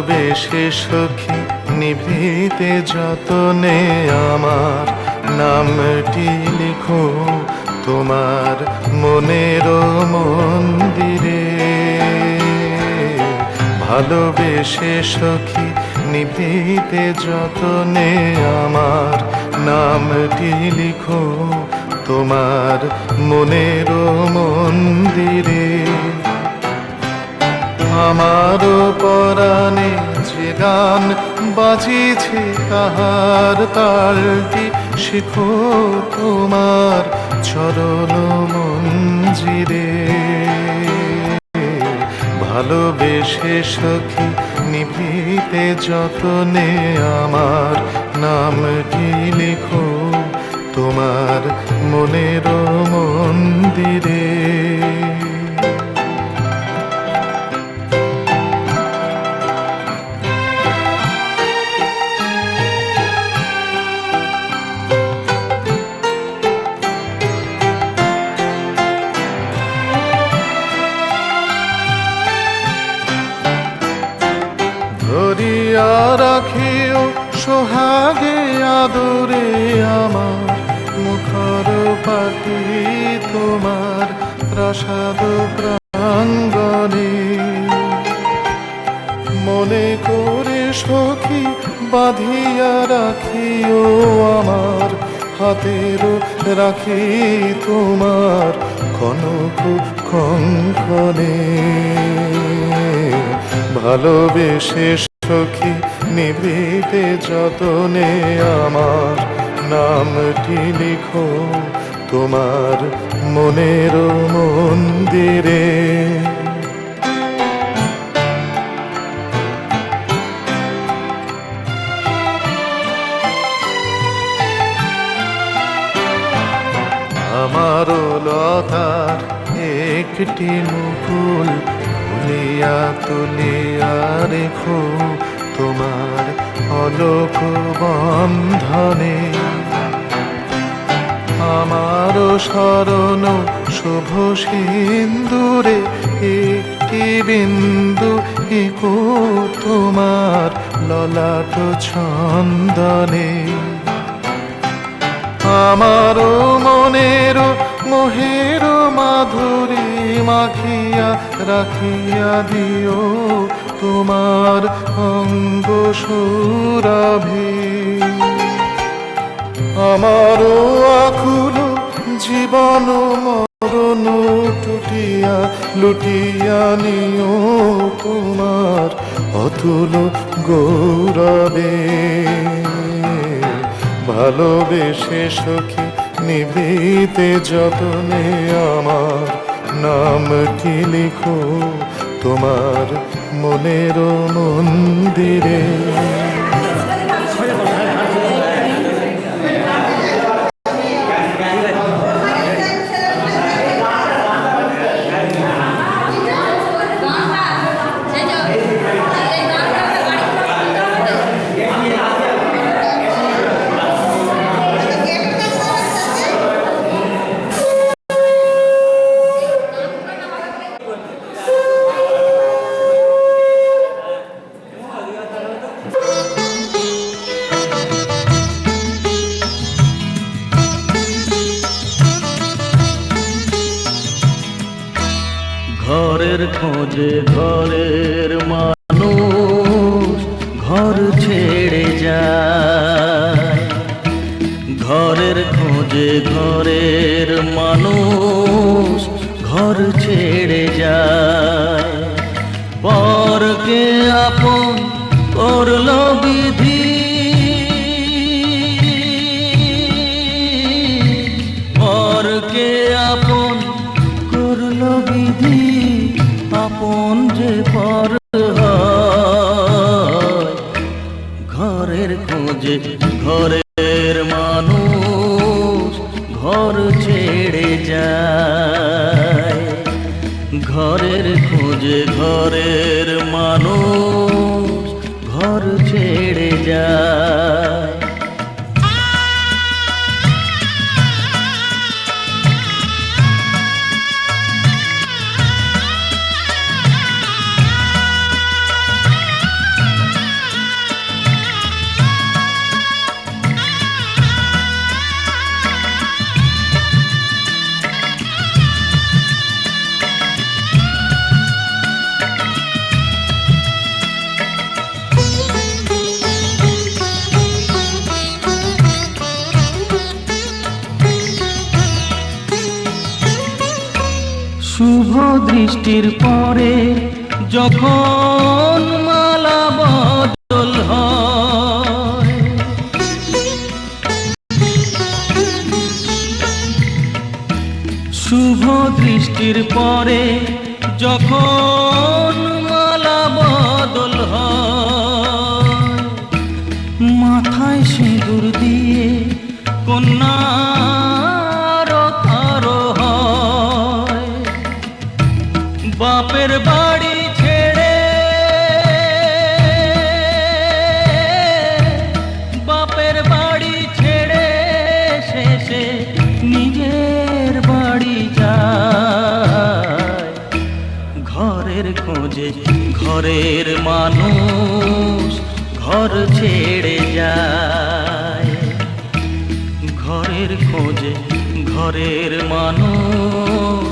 ভালোবেসে সখী নিভৃতে যতনে আমার নামটি লিখো তোমার মনের মন্দিরে। ভালোবেসে সখী নিভৃতে যতনে আমার নামটি লিখো তোমার মনের মন্দিরে। আমার পরাণে যে গান বাজিছে তাহার তালটি শিখো তোমার চরণ মঞ্জিরে। ভালোবেসে সখী নিভৃতে যতনে আমার নামটি লিখো তোমার মনের মন্দিরে। ধরিয়া রাখিও সোহাগে আদরে আমার মুখর পাটি তোমার প্রাসাদ প্রাঙ্গণে। মনে করে সখী বাঁধিয়া রাখিও আমার হাতের রাখি তোমার কনক কঙ্কণে। ভালোবেসে সখী নিভৃতে যতনে আমার নামটি লিখো তোমার মনের মন্দিরে। আমারও লতার একটি মুকুল তুলিয়া তুলিয়া রেখো তোমার অলোক বন্ধনে। আমারও শরণ শুভ সিন্দুরে একটি বিন্দু এঁকো তোমার ললাট ছন্দনে। আমারও মনের মোহের মাধুরী মাখিয়া রাখিয়া দিও তোমার অঙ্গ সুরভি। আমারও আকুল জীবন মরণ টুটিয়া লুটিয়া নিও তোমার অতুল গৌরবে। ভালোবেসে সখী নিভৃতে যতনে আমার নামটি লিখো তোমার মনের মন্দিরে। ঘরের খোঁজে ঘরের মানুষ ঘর ছেড়ে যায়। ঘরের খোঁজে ঘরের মানুষ ঘর ছেড়ে যায়। পরকে আপন করলো বিধি, পরকে আপন করলো বিধি, আপন যে পর হয়। ঘরের খোঁজে ঘরের মানুষ ঘর ছেড়ে যায়। ঘরের খোঁজে ঘরের মানুষ ঘর ছেড়ে যায়। দৃষ্টির পরে যখন মালা বদল হয়, শুভ দৃষ্টির পরে যখন মালা বদল হয়, মাথায় সিঁদুর দিয়ে কন্যার কারো হয়, বাপের বাড়ি ছেড়ে, বাপের বাড়ি ছেড়ে শেষে নিজের বাড়ি যায়। ঘরের খোঁজে ঘরের মানুষ ঘর ছেড়ে যায়, ঘরের খোঁজে ঘরের মানুষ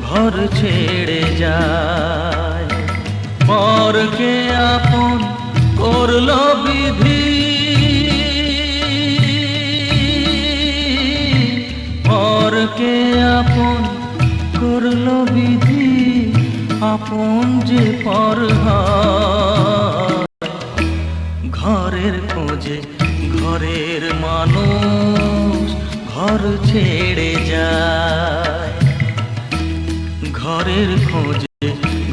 ঘর ছেড়ে যায়। পরকে আপন করলো বিধি, পরকে আপন করলো বিধি, আপন যে পর হয়। ঘরের খোঁজে ঘরের মানুষ ঘর ছেড়ে যায়, ঘরের খোঁজে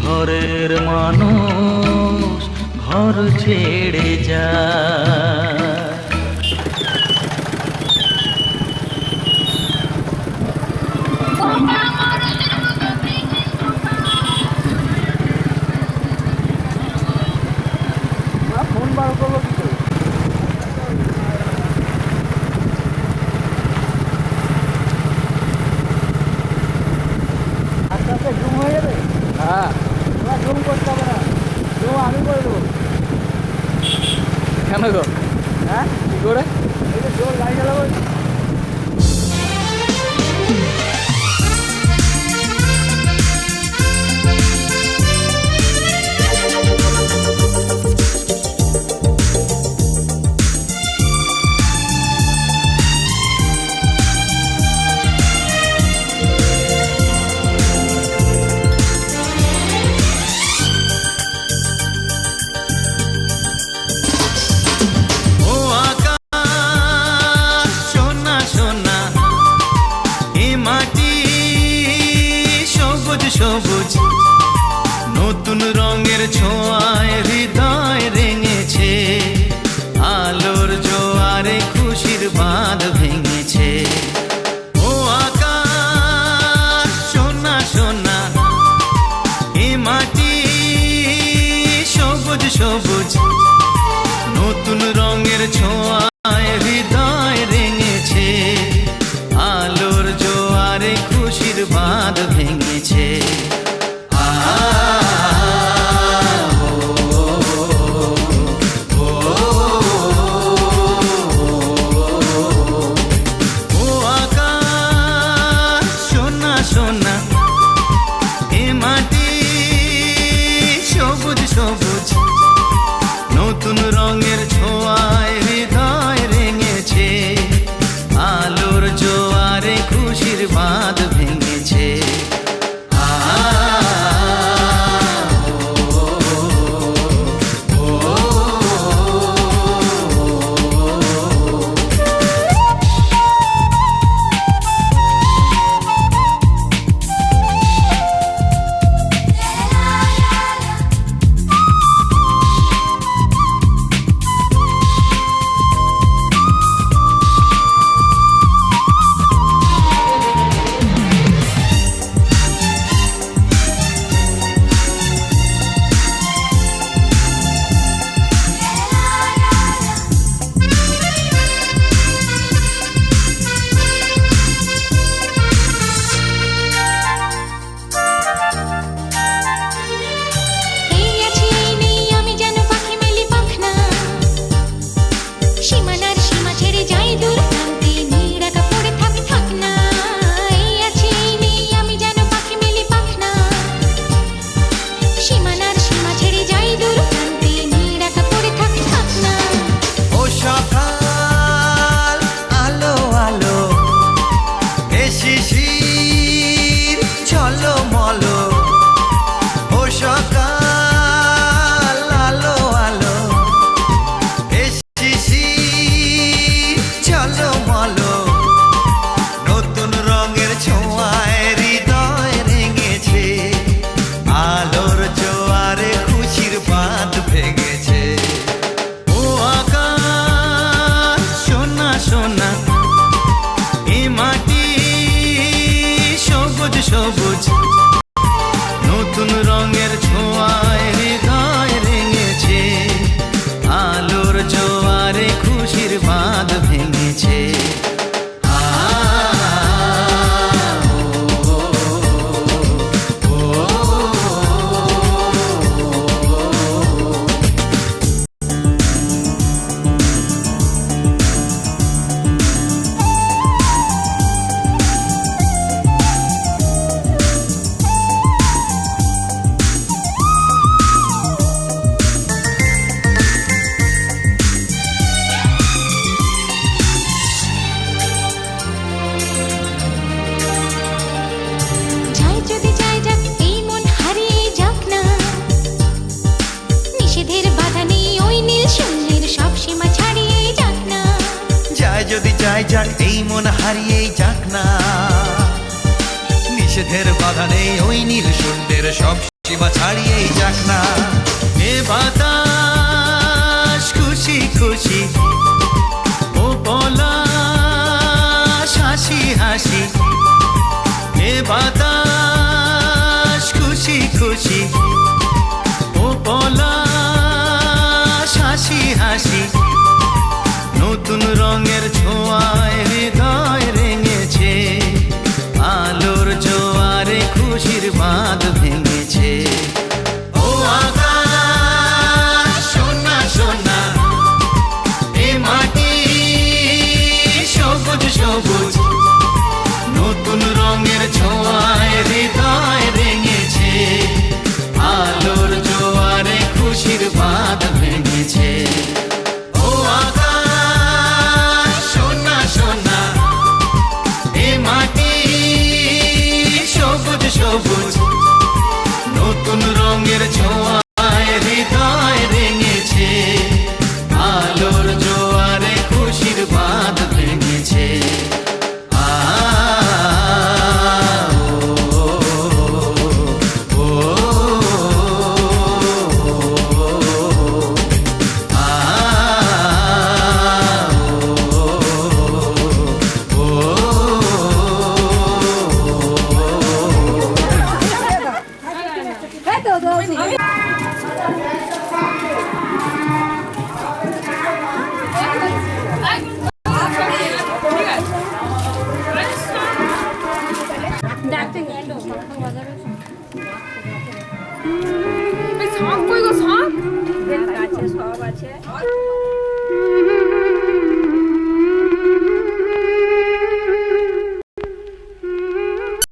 ঘরের মানুষ ঘর ছেড়ে যায়। ফোন বার করলো কি করে? আস্তে আস্তে জুম হয়ে যাবে। হ্যাঁ, তোমরা জুম করতে হবে না, জুম আমি করে দেবো। কেন গো? হ্যাঁ, কি করে? এই যে জোর গাড়ি চালাবো। সবুজ নতুন রঙের ছোঁয়ায় হৃদয় রেঙেছে, আলোর জোয়ারে খুশির বাঁধ ভেঙেছে। ও আকাশ সোনা সোনা, এ মাটি সবুজ সবুজ নতুন রঙের ছোঁয়ায় হৃদয় রেঙেছে, আলোর জোয়ারে খুশির বাঁধ ভেঙেছে। ও আকাশ সোনা সোনা, এ মাটি সবুজ সবুজ নতুন রঙের ছোঁয়ায় হৃদয় খুশির বাঁধ ভেঙেছে। যাই যদি যাই যাক এই মন হারিয়ে যাক না, নিষেধের বাধা নেই ওই নীল শূন্যের সব সীমা ছাড়িয়ে যাক না। যায় যদি যায় যাক এই মন হারিয়েই যাক না, নিষেধের বাধা নেই ওই নীল শূন্যের সব সীমা ছাড়িয়েই যাক না। এ বাতাস খুশি খুশি, ও পলাশ হাসি হাসি। এ বাতাস খুশি খুশি, ও পলাশ হাসি হাসি। নতুন রঙের ছোঁয়ায় হৃদয় রেঙেছে, আলোর জোয়ারে খুশির বাঁধ ভেঙেছে। ও আকাশ সোনা সোনা, এ মাটি সবুজ সবুজ। নতুন রঙের ছোঁয়ায় হৃদয় রেঙেছে, আলোর জোয়ারে খুশির বাঁধ ভেঙেছে। ও আকাশ সোনা সোনা, এ মাটি সবুজ সবুজ। নতুন রঙের ছোঁয়ায় হৃদয় রেঙেছে, আলোর জোয়ারে খুশির বাঁধ ভেঙেছে। শাক কই গো শাক? আছে সব আছে।